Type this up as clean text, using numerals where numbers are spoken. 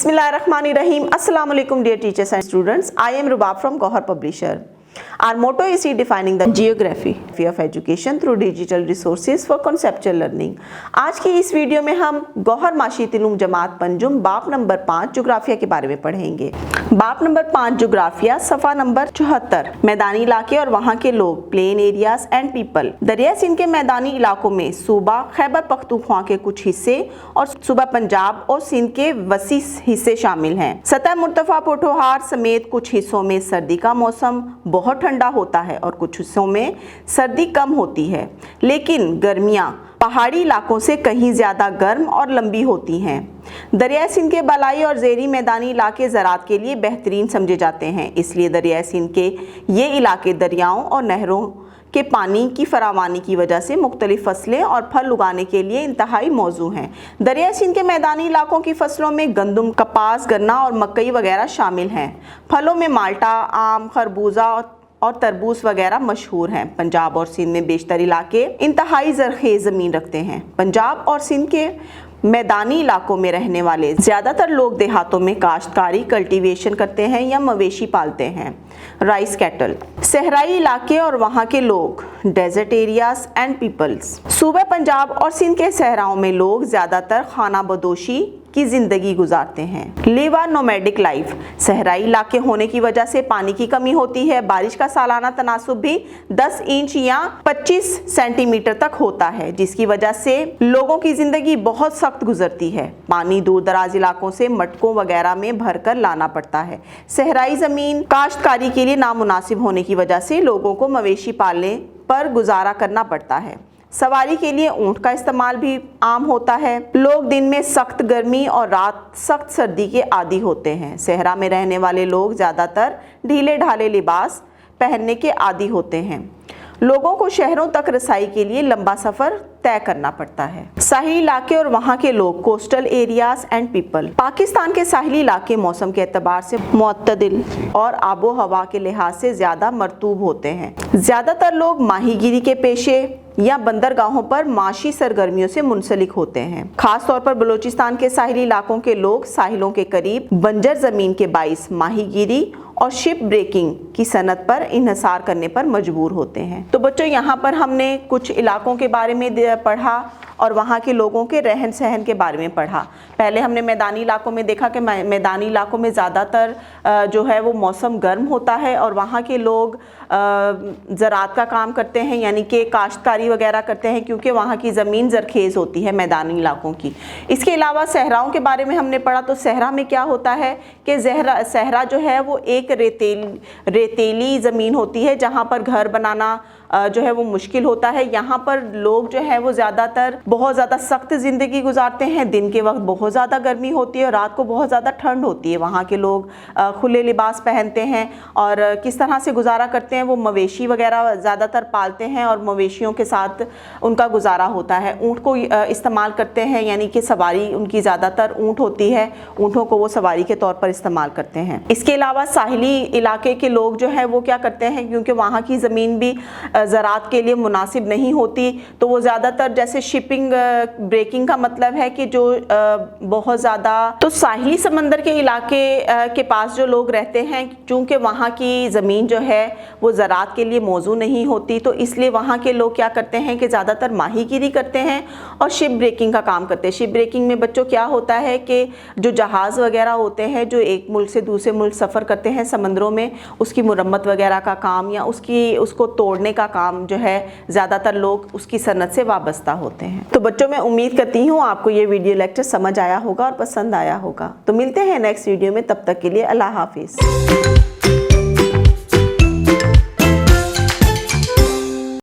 Bismillahirrahmanirrahim. Assalamu alaikum dear teachers and students. I am Rubab from Gohar Publisher. Our motto is redefining the geography of education through digital resources for conceptual learning. आज की इस video में हम गौहर माशीत उलूम जमात पंजुम बाप number 5 जोग्राफिया के बारे में पढ़ेंगे। बाप नंबर 5 जोग्राफिया सफ़ा नंबर 74 मैदानी इलाके और वहाँ के लोग प्लेन एरियाज एंड पीपल। दरिया सिंध के मैदानी इलाकों में सूबा खैबर पख्तूनख्वा के कुछ हिस्से और सूबा पंजाब और सिंध के वसी हिस्से शामिल हैं। सतह मुर्तफा पोठोहार समेत कुछ हिस्सों में सर्दी का मौसम बहुत ठंडा होता है और कुछ हिस्सों में सर्दी कम होती है, लेकिन गर्मियां पहाड़ी इलाकों से कहीं ज़्यादा गर्म और लंबी होती हैं। दरिया सिंध के बलाई और ज़ेरी मैदानी इलाके ज़राअत के लिए बेहतरीन समझे जाते हैं, इसलिए दरिया सिंध के ये इलाके दरियाओं और नहरों के पानी की फरावानी की वजह से मुख्तलिफ फसलें और फल उगाने के लिए इंतहाई मौजू हैं। दरिया सिंध के मैदानी इलाकों की फसलों में गंदम, कपास, गन्ना और मकई वगैरह शामिल हैं। फलों में माल्टा, आम, खरबूजा और तरबूज वगैरह मशहूर हैं। पंजाब और सिंध में बेशतर इलाके इंतहाई ज़रख़ेज़ ज़मीन रखते हैं। पंजाब और सिंध के मैदानी इलाकों में रहने वाले ज़्यादातर लोग देहातों में काश्तकारी कल्टीवेशन करते हैं या मवेशी पालते हैं। Rice cattle. सहराई इलाके और वहाँ के लोग डेजर्ट एरियाज एंड पीपल्स। सूबे पंजाब और सिंध के सहराओं में लोग ज़्यादातर खाना बदोशी की ज़िंदगी गुजारते हैं। Live a nomadic life. सहराई इलाके होने की वजह से पानी की कमी होती है। बारिश का सालाना तनासुब भी 10 इंच या 25 सेंटीमीटर तक होता है, जिसकी वजह से लोगों की ज़िंदगी बहुत सख्त गुजरती है। पानी दूर दराज इलाकों से मटकों वगैरह में भरकर लाना पड़ता है। सहराई ज़मीन काश्तकारी के लिए नामुनासिब होने की वजह से लोगों को मवेशी पालने पर गुजारा करना पड़ता है। सवारी के लिए ऊँट का इस्तेमाल भी आम होता है। लोग दिन में सख्त गर्मी और रात सख्त सर्दी के आदी होते हैं। सहरा में रहने वाले लोग ज़्यादातर ढीले ढाले लिबास पहनने के आदी होते हैं। लोगों को शहरों तक रसाई के लिए लंबा सफ़र तय करना पड़ता है। साहिली इलाके और वहाँ के लोग coastal areas and people. Pakistan के साहिली इलाके मौसम के एतबार से मुअत्तदिल और आबो हवा के लिहाज से ज़्यादा मरतूब होते हैं। ज़्यादातर लोग माहीगीरी के पेशे या बंदरगाहों पर माशी सरगर्मियों से मुंसलिक होते हैं। खास तौर पर बलूचिस्तान के साहिली इलाकों के लोग साहिलों के करीब बंजर ज़मीन के बाइस माहीगीरी और शिप ब्रेकिंग की सनत पर इन्हसार करने पर मजबूर होते हैं। तो बच्चों, यहाँ पर हमने कुछ इलाकों के बारे में पढ़ा और वहाँ के लोगों के रहन सहन के बारे में पढ़ा। पहले हमने मैदानी इलाकों में देखा कि मैदानी इलाकों में ज़्यादातर जो है वो मौसम गर्म होता है और वहाँ के लोग ज़राअत का काम करते हैं, यानी कि काश्तकारी वगैरह करते हैं, क्योंकि वहाँ की ज़मीन ज़रखेज़ होती है मैदानी इलाकों की। इसके अलावा सहराओं के बारे में हमने पढ़ा, तो सहरा में क्या होता है कि सहरा जो है वो एक रेतीली ज़मीन होती है जहाँ पर घर बनाना जो है वो मुश्किल होता है। यहाँ पर लोग जो है वो ज़्यादातर बहुत ज़्यादा सख्त ज़िंदगी गुजारते हैं। दिन के वक्त बहुत ज़्यादा गर्मी होती है और रात को बहुत ज़्यादा ठंड होती है। वहाँ के लोग खुले लिबास पहनते हैं और किस तरह से गुजारा करते हैं, वो मवेशी वगैरह ज़्यादातर पालते हैं और मवेशियों के साथ उनका गुजारा होता है। ऊँट को इस्तेमाल करते हैं, यानी कि सवारी उनकी ज़्यादातर ऊँट होती है, ऊँटों को वो सवारी के तौर पर इस्तेमाल करते हैं। इसके अलावा साहिली इलाके के लोग जो है वो क्या करते हैं, क्योंकि वहाँ की ज़मीन भी ज़राअत के लिए मुनासिब नहीं होती, तो वो ज़्यादातर जैसे शिपिंग ब्रेकिंग का मतलब है कि जो बहुत ज़्यादा, तो साहिली समंदर के इलाके के पास जो लोग रहते हैं, चूँकि वहाँ की ज़मीन जो है वो ज़राअत के लिए मौजू नहीं होती, तो इसलिए वहाँ के लोग क्या करते हैं कि ज़्यादातर माहीगीरी करते हैं और शिप ब्रेकिंग का काम करते हैं। शिप ब्रेकिंग में बच्चों क्या होता है कि जो जहाज़ वगैरह होते हैं जो एक मुल्क से दूसरे मुल्क सफ़र करते हैं समंदरों में, उसकी मुरम्मत वगैरह का काम या उसको तोड़ने का काम जो है ज़्यादातर लोग उसकी सनत से वाबस्ता होते हैं। तो बच्चों, मैं उम्मीद करती हूँ आपको ये वीडियो लेक्चर समझ आया होगा और पसंद आया होगा। तो मिलते हैं नेक्स्ट वीडियो में, तब तक के लिए अल्लाह हाफिज़।